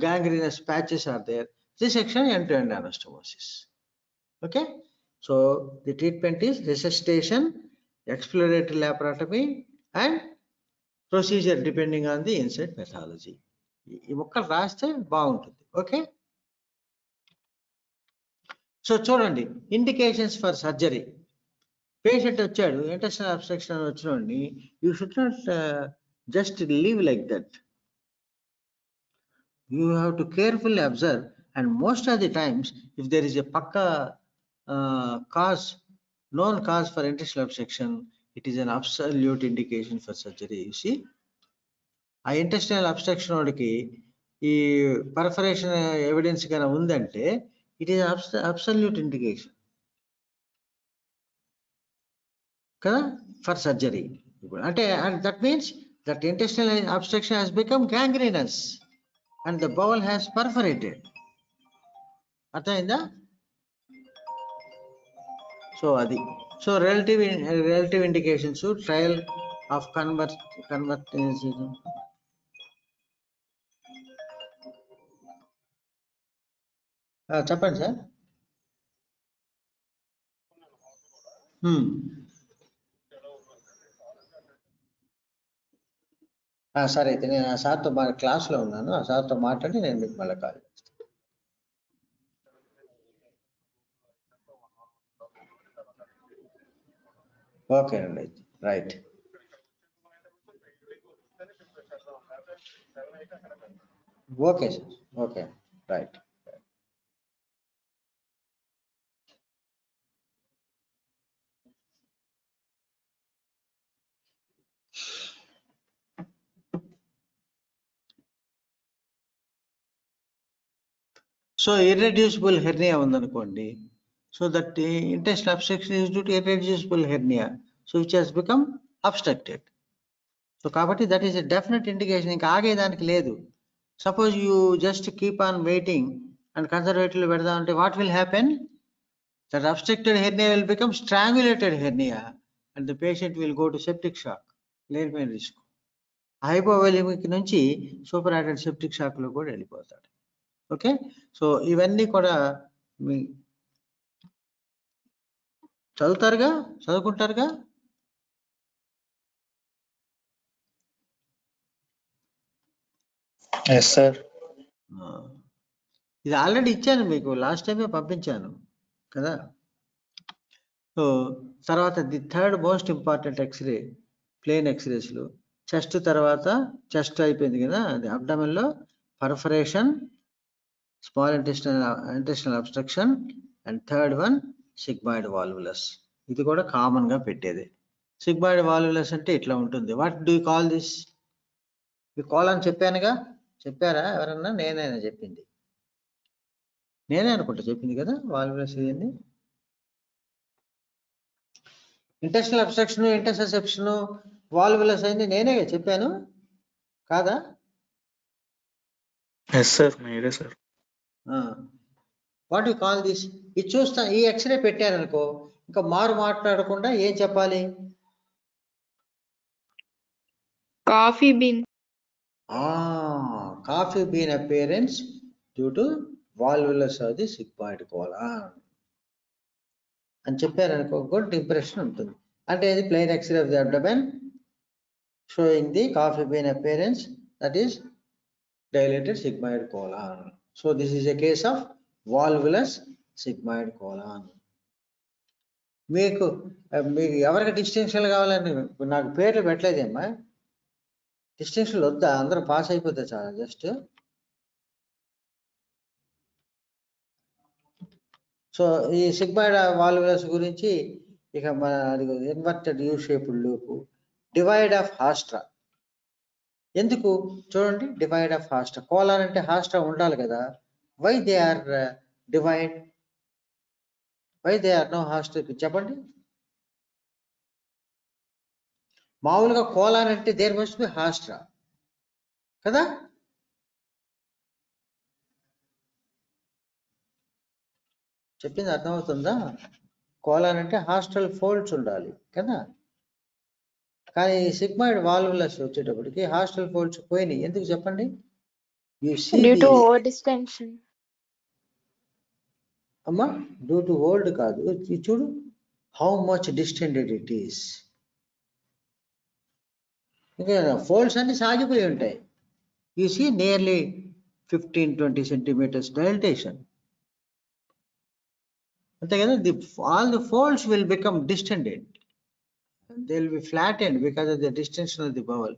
gangrenous patches are there, resection end-to-end anastomosis. Okay, so the treatment is resuscitation, exploratory laparotomy and procedure depending on the inside pathology. ఈ మొక్కలు రాస్తే బాగుంటుంది. ఓకే, సో చూడండి ఇండికేషన్స్ ఫర్ సర్జరీ. పేషెంట్ వచ్చాడు ఇంటెస్టినల్ అబ్స్ట్రక్షన్ వచ్చినోడిని, you should not just leave like that. You have to carefully observe and most of the times if there is a పక్కా cause, known cause for intestinal obstruction, it is an absolute indication for surgery. You see, ఆ ఇంటెస్టినల్ అబ్స్ట్రక్షన్ వాడికి ఈ పర్ఫరేషన్ ఎవిడెన్స్ కన్నా ఉందంటే ఇట్ ఈస్ అబ్సల్యూట్ ఇండికేషన్ కదా ఫర్ సర్జరీ. అంటే that means that intestinal obstruction has become gangrenous and the bowel has perforated. అర్థమైందా? సో అది, so relative indications, trial of convert చెప్పండి సార్. సరే అయితే నేను ఆ సార్తో క్లాస్లో ఉన్నాను, ఆ సార్తో మాట్లాడి నేను మీకు మళ్ళీ కాల్ చేస్తాను. ఓకే అండి, అయితే right. Okay sir, okay right. So irreducible hernia ఉందనుకోండి, so that intestinal obstruction is due to irreducible hernia, so which has become obstructed. So కాబట్టి that is a definite indication, ఇంకా ఆగేదానికి లేదు. Suppose you just keep on waiting and కన్సర్వేటివ్లో పెడదామంటే what will happen? That obstructed hernia will become strangulated hernia and the patient will go to septic shock, లేనిపోయిన రిస్క్. హైపోవోలిమిక్ నుంచి సూపర్ యాడెడ్ సెప్టిక్ షాక్లో కూడా వెళ్ళిపోతాడు. ఓకే, సో ఇవన్నీ కూడా మీ చదువుకుంటారుగా. Yes sir. ఇది ఆల్రెడీ ఇచ్చాను మీకు, లాస్ట్ టైమే పంపించాను కదా. సో తర్వాత the third most important X-ray, plain ఎక్స్రేస్లో చెస్ట్ తర్వాత, చెస్ట్ అయిపోయింది కదా, అది అబ్డమెన్లో perforation, small intestinal obstruction and third one sigmoid volvulus. ఇది కూడా కామన్ గా పెట్టేది. సిగ్మాయిడ్ వాల్వులస్ అంటే ఇట్లా ఉంటుంది. What do you call this? ఈ కాల్ అని చెప్పానుగా, చెప్పారా ఎవరన్నా? నేనైనా చెప్పింది? నేనే అనుకుంటా చెప్పింది కదా వాల్వులస్ ఇవన్నీ. ఇంటెస్టల్ అబ్స్ట్రక్షన్, ఇంటర్సెప్షన్, వాల్వులస్ అయింది నేనే చెప్పాను కాదా? ఎస్ సార్, మీరే sir. What you call this? ఇది చూస్తా, ఈ ఎక్స్రే పెట్టారనుకో ఇంకా మాట్లాడకుండా ఏం చెప్పాలి? Coffee bean. Coffee bean appearance due to volvulus of the sigmoid colon అని చెప్పారనుకో, గుడ్ ఇంప్రెషన్ ఉంటుంది. అంటే ఇది plain x ray of the abdomen showing the coffee bean appearance, that is dilated sigmoid colon. So this is a case of valvulus sigmoid colon. మీకు ఎవరికి డిస్టింక్షన్ కావాలని నాకు పేర్లు పెట్టలేదేమ్మా. డిస్టింక్షన్ వద్దా? అందరూ పాస్ అయిపోతే చాలా జస్ట్. సో ఈ సిగ్మాయిడ్ వాల్వులస్ గురించి ఇక మన inverted U shaped loop, divide of haustra. ఎందుకు చూడండి, డివైడ్ ఆఫ్ హాస్ట్రా. కోలాన్ అంటే హాస్ట్రా ఉండాలి కదా. Why they are divide? Why they are no haustra? చెప్పండి. మామూలుగా కోలాన్ అంటే దేర్ మస్ట్ బి హాస్ట్రా కదా. చెప్పింది అర్థమవుతుందా? కోలాన్ అంటే హాస్టల్ ఫోల్డ్స్ ఉండాలి కదా. కానీ సిగ్మాయిడ్ వాల్వులస్ వచ్చేటప్పటికి హాస్టల్ ఫోల్డ్స్ పోయినాయి. ఎందుకు చెప్పండి? You see due to the over distension. అమ్మా, డ్యూ టు ఓల్డ్ కాదు, చూడు how much distended it is. ఇంకా ఫోల్డ్స్ అన్ని సాగిపోయి ఉంటాయి. You see nearly 15-20 centimeters dilatation. అంతే కదా. All the folds will become distended. They will be flattened because of the distension of the bowel.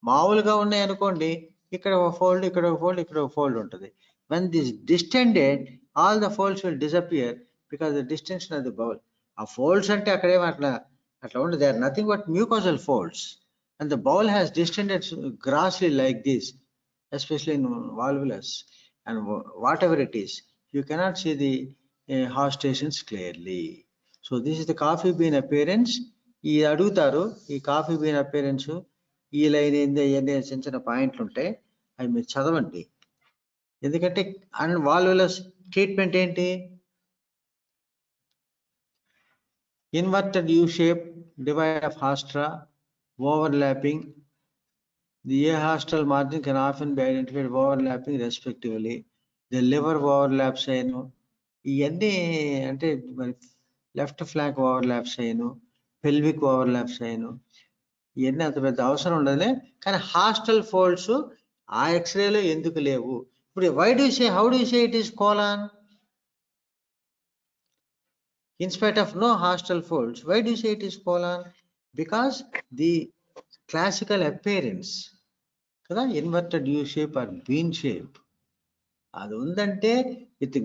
మామూలుగా ఉన్నాయి అనుకోండి, ఇక్కడ ఒక ఫోల్డ్, ఇక్కడ ఒక ఫోల్డ్, ఇక్కడ ఒక ఫోల్డ్ ఉంటుంది. when this distended, all the folds will disappear because the distension of the bowel. ఆ ఫోల్డ్స్ అంటే అక్కడేమో అట్లా ఉండదు. they are nothing but mucosal folds, and the bowel has distended grossly like this, especially in valvulus, and whatever it is, you cannot see the hautations clearly. So this is the coffee bean appearance. ఈ అడుగుతారు, ఈ కాఫీ బీన్ అపియరెన్స్, ఈ లైన్ ఏంది, ఇవన్నీ చిన్న చిన్న పాయింట్లు ఉంటాయి, అవి మీరు చదవండి. ఎందుకంటే అండ్ వాల్వులస్ ట్రీట్మెంట్ ఏంటి? Inverted U shape, divide of haustra, overlapping. The a haustral margin can often be identified overlapping respectively. The liver overlaps అయ్యను, ఇవన్నీ అంటే మరి లెఫ్ట్ ఫ్లాంక్ ఓవర్లాప్స్ అయ్యను, పెల్విక్ ఓవర్లాప్స్ అయ్యను, ఇవన్నీ అంత పెద్ద అవసరం ఉండదులే. కానీ హాస్టల్ ఫోల్డ్స్ ఆ ఎక్స్రేలో ఎందుకు లేవు? ఇప్పుడు how do you say it is colon in spite of no hostile folds? Why do you say it is colon? Because the classical appearance kada inverted U shape or bean shape adu undante with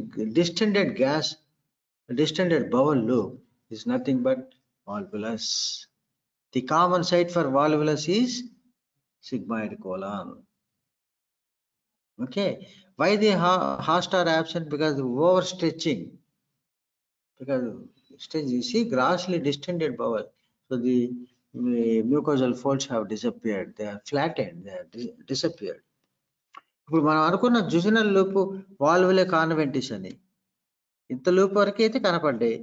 distended bowel loop is nothing but valvulus. The common site for valvulus is sigmoid colon. Okay, why the hosts are absent? Because the overstretching, because stage you see grossly distended bowel, so the mucosal folds have disappeared, they are flattened, they have disappeared. ఇప్పుడు మనం అనుకున్న జుజినల్ లూప్ వాల్వులే కాన్వెంటిస్ అని, ఇంత లూప్ వరకు అయితే కనపడ్డాయి.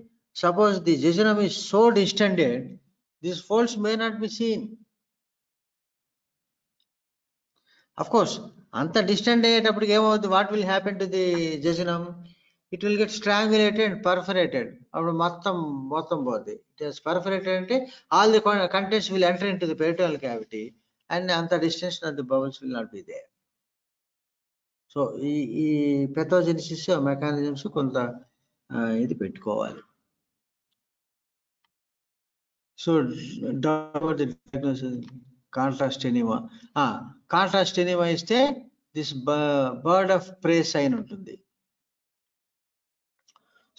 Suppose the jejunum is so distended, these folds may not be seen. Of course అంత డిస్టెండ్ అయ్యేటప్పటికి ఏమవుతుంది? What will happen to the jejunum? It will get strangulated and perforated. అప్పుడు మొత్తం పోద్ది. It is perforated అంటే all the contents will enter into the peritoneal cavity and అంత distension of the bowels will not be there. So ఈ పెథోజెనిసిస్ మెకానిజమ్స్ కొంత ఇది పెట్టుకోవాలి. So contrast enema, contrast enema ఇస్తే this bird of prey sign ఉంటుంది.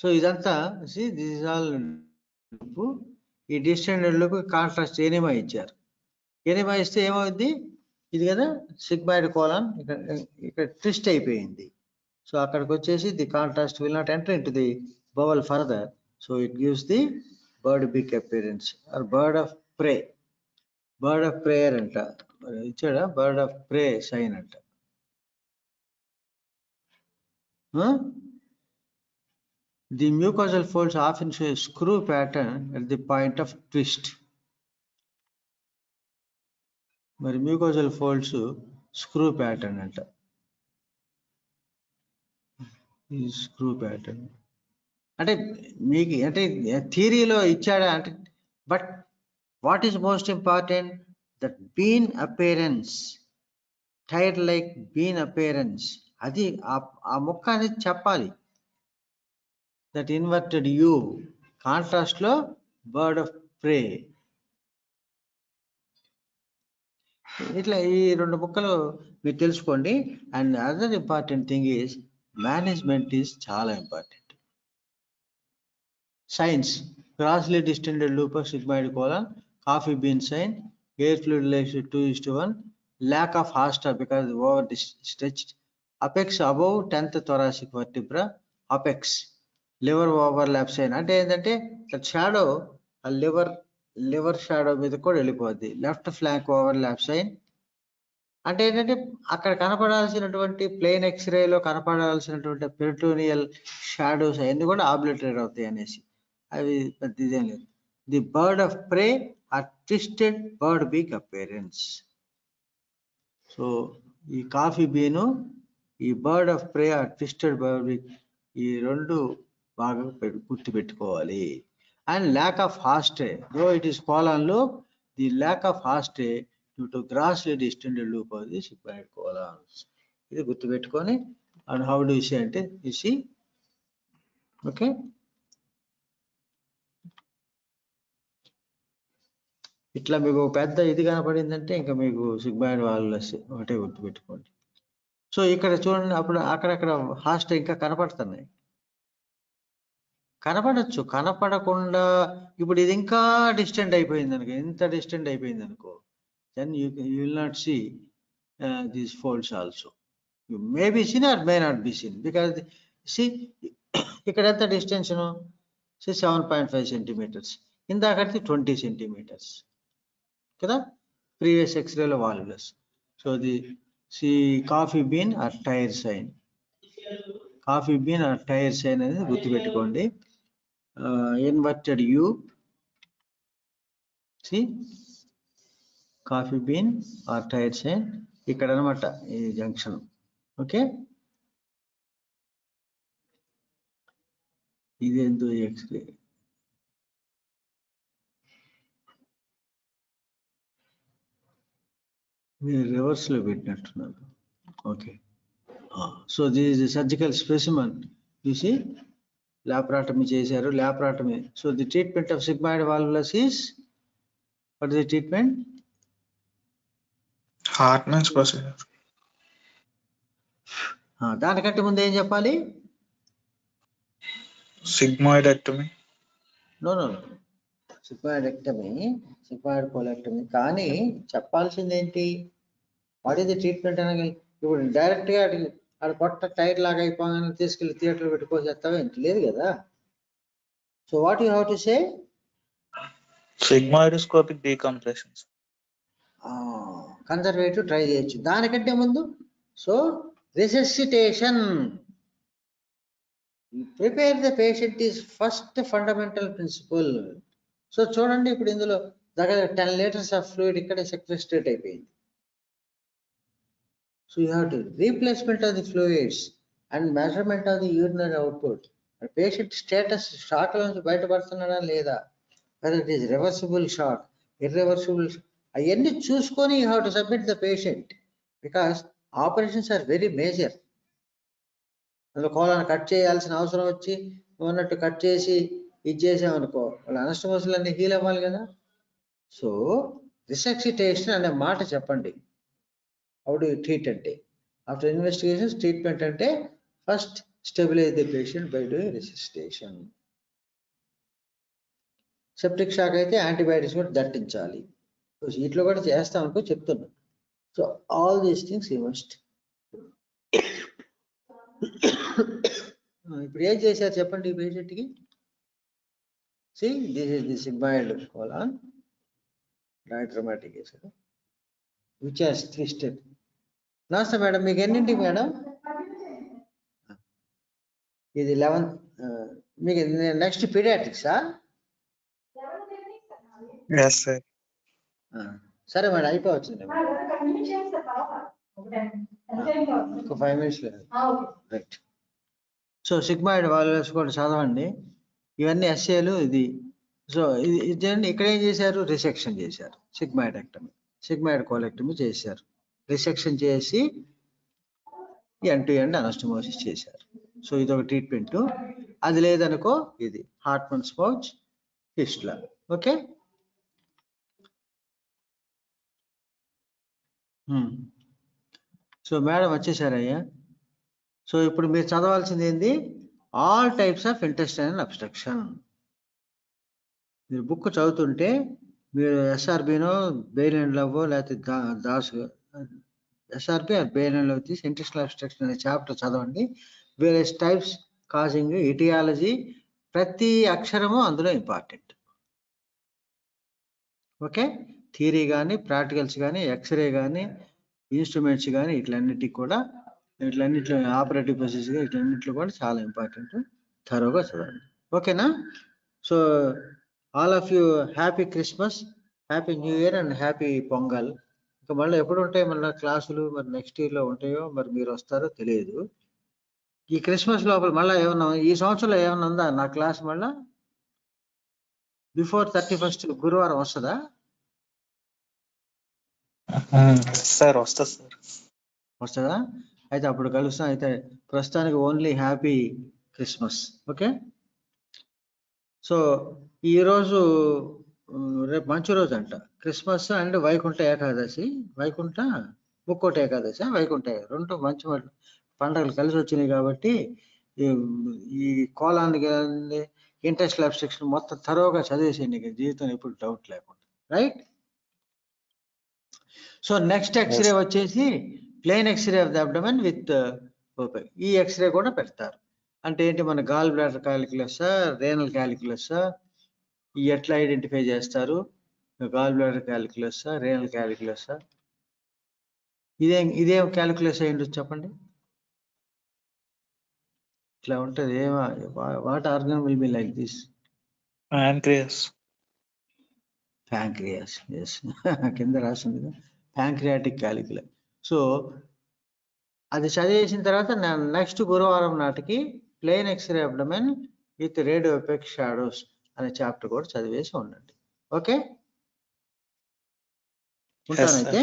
సో ఇదంతా దిస్ ఇస్ ఆల్ ఈ డిస్టెండెడ్ లూప్ కాంట్రాస్ట్ ఎనిమా ఇచ్చారు. ఎనిమా ఇస్తే ఏమవుద్ది, ఇది కదా సిగ్మాయిడ్ కోలాన్ ఇక్కడ ట్విస్ట్ అయిపోయింది. సో అక్కడికి వచ్చేసి the contrast will not enter into the bowel further. So it gives the bird beak appearance or bird of prey. Bird of prayer అంట, ఇచ్చాడా బర్డ్ ఆఫ్ ప్రే సైన్ అంట. The mucosal folds often show a screw pattern at the point of twist. మరి mucosal folds screw pattern అంట. ఈ స్క్రూ ప్యాటర్న్ అంటే మీకు అంటే థియరీలో ఇచ్చాడా అంటే, but what is most important, that bean appearance, tyre like bean appearance, అది ఆ ముక్క అనేది చెప్పాలి. దట్ ఇన్వర్టెడ్ యూ కాంట్రాస్ట్ లో బర్డ్ ఆఫ్ ప్రే. ఇట్లా ఈ రెండు ముక్కలు మీరు తెలుసుకోండి. And other important thing is management is చాలా important. Signs grossly distended loop of sigmoid colon, coffee bean sign, air fluid ratio 2:1, lack of hosta because over stretched, apex above 10th thoracic vertebra, apex liver overlap sign అంటే ఏంటంటే దట్ షాడో ఆ లివర్ షాడో మీద కూడా వెళ్ళిపోద్ది. లెఫ్ట్ ఫ్లాంక్ ఓవర్లాప్ సైన్ అంటే ఏంటంటే అక్కడ కనపడాల్సినటువంటి ప్లెయిన్ ఎక్స్రేలో కనపడాల్సినటువంటి పెరిటోనియల్ షాడోస్ అవన్నీ కూడా ఆబ్లిటరేట్ అవుతాయి అనేసి, అవి పెద్ద ఇదేం లేదు. The bird of prey or twisted bird beak appearance. So ఈ కాఫీ బీను, ఈ bird of prey or twisted bird beak, ఈ రెండు బాగా గుర్తు పెట్టుకోవాలి. And lack of haustra, though it is colon loop, the lack of haustra due to grossly distended loop of the sigmoid colons. ఇది గుర్తు పెట్టుకొని, and how do you see అంటే యు సీ ఓకే. ఇట్లా మీకు పెద్ద ఇది కనపడిందంటే ఇంకా మీకు సిగ్మాయిడ్ వాల్వ్స్ ఒకటే గుర్తుపెట్టుకోండి. సో ఇక్కడ చూడండి, అప్పుడు అక్కడక్కడ హాస్ట్ ఇంకా కనపడుతున్నాయి, కనపడచ్చు, కనపడకుండా ఇప్పుడు ఇది ఇంకా డిస్టెంట్ అయిపోయింది అనుకో, ఇంత డిస్టెంట్ అయిపోయింది అనుకో, then you will not see these folds also. You may be seen or may not be seen because see ఇక్కడ ఎంత డిస్టెన్స్ 7.5 సెంటీమీటర్స్, ఇందాకటి 20 సెంటీమీటర్స్ కదా ప్రీవియస్ ఎక్స్రేలో volvulus. So the see coffee bean or tyre sign, coffee bean or tyre sign అనేది గుర్తుపెట్టుకోండి. Inverted U, see coffee bean or tyre sign ఇక్కడ అనమాట ఈ జంక్షన్. ఓకే, ఇదేందో ఎక్స్రే మీరు రివర్స్ లో పెట్టినట్టున్నారు. Okay, so this surgical specimen చూసి లాప్రాటమీ చేశారు, laparotomy. So the treatment of sigmoid volvulus is what is the treatment? Hartmann's procedure. దానికంటే ముందు ఏం చెప్పాలి? Sigmoidectomy. No sigmoidectomy, sigmoid colectomy. కానీ చెప్పాల్సింది ఏంటి, వాట్ ఈస్ ది ట్రీట్మెంట్ అనగా ఇప్పుడు డైరెక్ట్ గా ఆడ పొట్ట టైర్ లాగా అయిపోగానే తీసుకెళ్లి థియేటర్ పెట్టుకోసేస్తావా ఏంటి? లేదు కదా. So what you have to say? Sigmoidoscopic decompressions. Conservative try చేయొచ్చు. దానికంటే ముందు so resuscitation, prepare the patient is first fundamental principle. So చూడండి, ఇప్పుడు ఇందులో దగ్గర 10 లీటర్స్ ఆఫ్ ఫ్లూయిడ్ ఇక్కడే సెక్రెస్ట్రేట్ అయిపోయింది. So you have to replacement of the fluids and measurement of the urinary output. Patient status shock నుంచి బయటపడుతున్నాడా లేదా, whether it is reversible shock, irreversible, అవన్నీ చూసుకొని you have to submit the patient because operations are very major. అందులో కోలాన్ని కట్ చేయాల్సిన అవసరం వచ్చి ఉన్నట్టు కట్ చేసి ఇది చేసామనుకో, వాళ్ళ అనస్టమోసిల్ అన్ని హీల్ అవ్వాలి కదా. సో రిసెసిటేషన్ అనే మాట చెప్పండి. హౌ డు యూ ట్రీట్ అంటే ఆఫ్టర్ ఇన్వెస్టిగేషన్స్ ట్రీట్మెంట్ అంటే first stabilise the patient by doing resuscitation. Septic shock అయితే యాంటీబయాటిక్స్ కూడా దట్టించాలి. వీటిలో కూడా చేస్తాం అనుకో చెప్తున్నా. So all these things you must. ఇప్పుడు ఏం చేశారు చెప్పండి ఈ పేషెంట్కి? See, this is the sigmoid colon, diaphragmatic acid, which has twisted. Last madam, మీకు ఎన్నింటికి మేడం? ఇది 11th. మీకు నెక్స్ట్ పీడియాట్రిక్సా? Yes, sir. సరే మేడం, అయిపోవచ్చింది ఒక 5 minutes లేదు. రైట్. సో సిగ్మాయిడ్ వాల్వ్స్ కూడా చదవండి. ఇవన్నీ ఎస్ఏలు. ఇది సో ఇది ఇక్కడ ఏం చేశారు? రిసెక్షన్ చేశారు. సిగ్మాయిడెక్టమీ, సిగ్మాయిడ్ కోలెక్టమీ చేశారు. రిసెక్షన్ చేసి ఎండ్ టు ఎండ్ అనస్టమోసిస్ చేశారు. సో ఇది ఒక ట్రీట్మెంట్. అది లేదనుకో ఇది Hartmann's pouch fistula. Okay. So madam వచ్చేసారయ్యా. సో ఇప్పుడు మీరు చదవాల్సింది ఏంది? All types of intestinal obstruction. మీరు బుక్ చదువుతుంటే మీరు ఎస్ఆర్బినో బెయిల్ అండ్ లవ్ లేకపోతే Das SRB Bailey and Love తీసి ఇంటెస్టైనల్ అబ్స్ట్రక్షన్ అనే చాప్టర్ చదవండి. వేరియస్ టైప్స్, కాజింగ్, ఇటియాలజీ, ప్రతి అక్షరము అందులో ఇంపార్టెంట్. ఓకే. థియరీ కానీ, ప్రాక్టికల్స్ కానీ, ఎక్స్రే కానీ, ఇన్స్ట్రుమెంట్స్ కానీ, ఇట్లన్నిటికి కూడా, ఇట్లన్నిట్లో ఆపరేటివ్ ప్రొసీజర్ ఇట్లన్నిట్లో కూడా చాలా ఇంపార్టెంట్. థరోగా చదవండి. ఓకేనా? So all of you happy Christmas, happy new year and happy pongal. ఇంకా మళ్ళీ ఎప్పుడు ఉంటాయి మళ్ళీ క్లాసులు? మరి నెక్స్ట్ ఇయర్లో ఉంటాయో, మరి మీరు వస్తారో తెలియదు. ఈ క్రిస్మస్ లోపల మళ్ళీ ఏమన్నా ఈ సంవత్సరంలో ఏమన్నా ఉందా నా క్లాస్? మళ్ళా బిఫోర్ 31st గురువారం వస్తుందా? సార్ వస్తా సార్. వస్తుందా? అయితే అప్పుడు కలుస్తాం. అయితే ప్రస్తుతానికి only happy Christmas. Okay. So ఈరోజు రేపు మంచి రోజు అంట, క్రిస్మస్ అండ్ వైకుంఠ ఏకాదశి. వైకుంఠ ముక్కోటి ఏకాదశి, వైకుంఠ రెండు మంచి పండుగలు కలిసి వచ్చినాయి. కాబట్టి ఈ కోలానికి ఇంటెస్టైనల్ అబ్స్ట్రక్షన్ మొత్తం థరోగా చదివేసేయండి, జీవితం ఎప్పుడు డౌట్ లేకుండా. రైట్. సో నెక్స్ట్ ఎక్స్రే వచ్చేసి plain x ray of the abdomen with open. ఈ ఎక్స్రే కూడా పెడతారు. అంటే ఏంటి? మన gall bladder calculus, renal calculus, ఈ ఎట్లా ఐడెంటిఫై చేస్తారు? Gall bladder calculus, renal calculus. ఇదేం క్యాలిక్యులస్ అయ్యిండు చెప్పండి? ఇట్లా ఉంటుంది. What organ will be like this? Pancreas. Pancreas. Yes, కింద రాసింది ప్యాంక్రియాటిక్ క్యాలిక్యులస్. సో అది చదివేసిన తర్వాత నెక్స్ట్ గురువారం నాటికి plain X ray abdomen with radio opaque shadows అనే చాప్టర్ కూడా చదివేసి ఉండండి. ఓకే. ఉంటానైతే.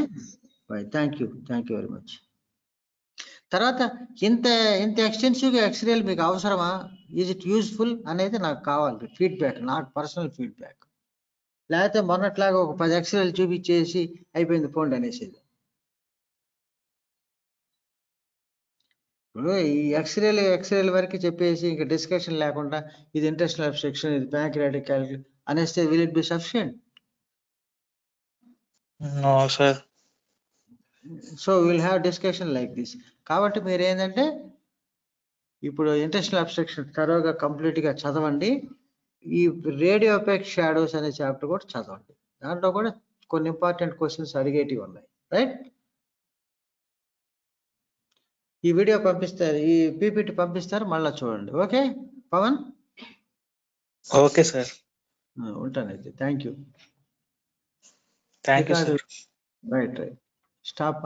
Thank you very much. తర్వాత ఇంత ఎక్స్టెన్సివ్గా ఎక్స్రేలు మీకు అవసరమా? ఈజ్ ఇట్ యూజ్ఫుల్ అనేది నాకు కావాలి ఫీడ్బ్యాక్, నాకు పర్సనల్ ఫీడ్బ్యాక్. లేకపోతే మొన్నట్లాగా ఒక 10 ఎక్స్రేలు చూపించేసి అయిపోయింది పోండి అనేసేది. ఇప్పుడు ఈ ఎక్స్రేలు వరకు చెప్పేసి ఇంకా డిస్కషన్ లేకుండా ఇది ఇంటెస్టైనల్ అబ్స్ట్రక్షన్, ఇది ప్యాంక్రియాటిక్ క్యాలిక్యులస్ అనేస్తే will it be sufficient? No, sir. So will have discussion like this. కాబట్టి మీరు ఏంటంటే ఇప్పుడు ఇంటెస్టైనల్ అబ్స్ట్రక్షన్ థరోగా కంప్లీట్గా చదవండి. ఈ రేడియో ఎపెక్ షాడోస్ అనే చాప్టర్ కూడా చదవండి. దాంట్లో కూడా కొన్ని ఇంపార్టెంట్ క్వశ్చన్స్ అడిగేటివి ఉన్నాయి. రైట్. ఈ వీడియో పంపిస్తారు, ఈ పీపీటీ పంపిస్తారు, మళ్ళీ చూడండి. ఓకే పవన్? Okay sir. ఉంటానైతే. Thank you. Thank you sir. Right. Stop.